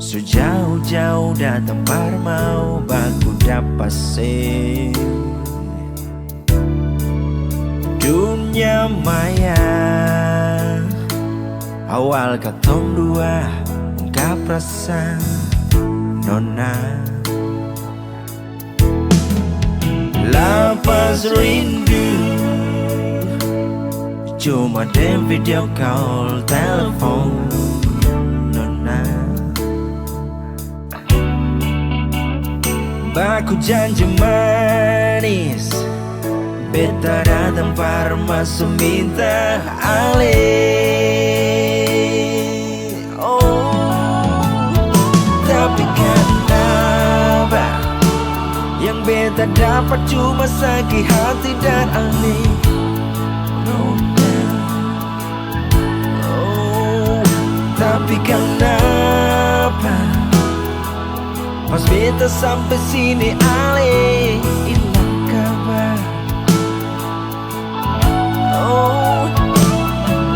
Sejauh-jauh datang parmau baku dapat se dunia maya. Awal katong dua ungkap rasa nona, lapas rindu cuma dem video call telepon nona. Baku janji manis, beta datang parma seminta alih. Oh, tapi kenapa yang beta dapat cuma sakit hati dan alih. Oh, tapi kenapa pas beta sampai sini alih hilang kabar. Oh,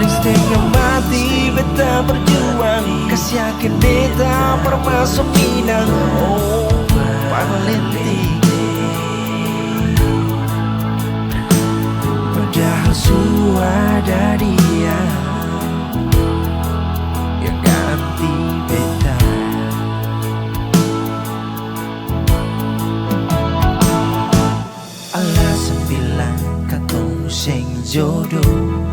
setengah mati beta berjuang, kasih yakin beta bermasuk minang. Oh, Valentine, padahal sudah dia yang ganti beta. Alasan bilang katong sing jodoh,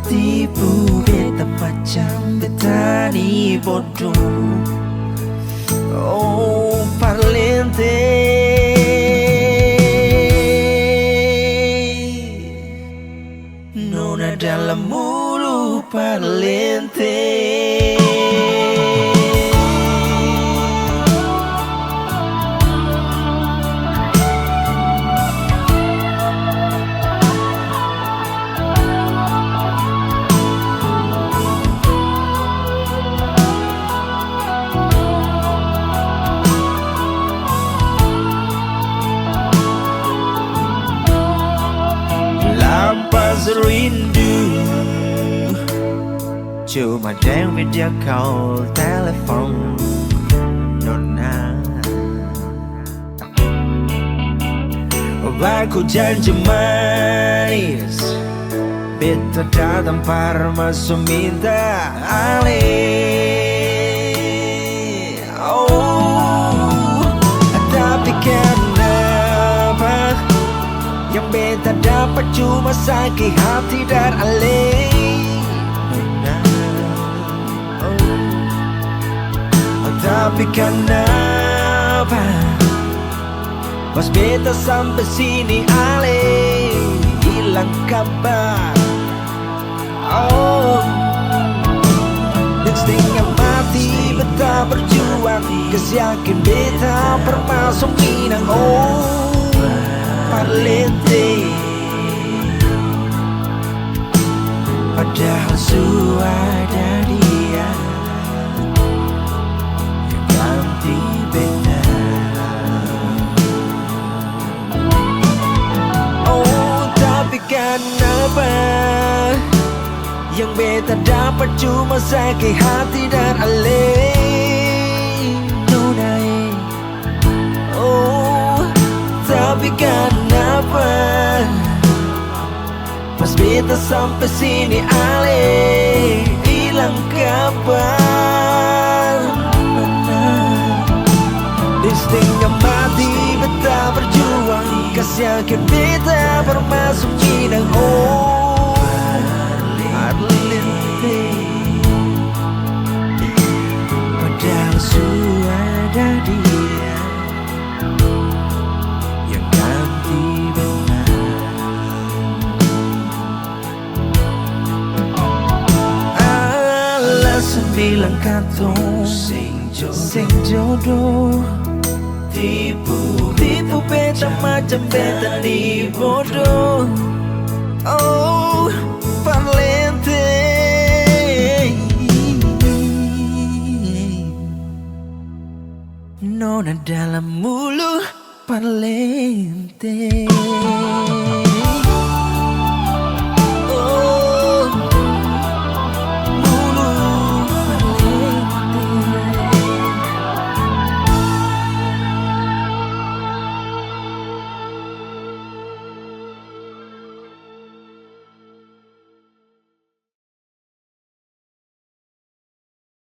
tipu beta macam beta ni bodoh. Oh, Parlente, nona dalam mulut Parlente. Lapas rindu cuma dem video call telepon nona. Baku janji manis, beta datang parma seminta alih. Oh, tapi kenapa yang beta dapat cuma sakit hati dan alih. Oh, tapi kenapa pas beta sampai sini alih hilang kabar. Oh, dan setengah mati beta berjuang, kasih yakin beta bermasuk minang. Oh, Parlente, padahal sudah dia yang ganti beta. Oh, tapi kenapa yang beta dapat cuma sakit hati dan alih. Oh, tapi kenapa pas beta sampai sini alih hilang kabar. Di setengah mati beta berjuang, kasih yakin beta bermasuk minang. Oh, Parlente, padahal sudah dia yang ganti beta. Alasan bilang katong sing jodoh, tipu beta macam beta ni bodoh. Oh, Parlente, nona dalam mulut Parlente.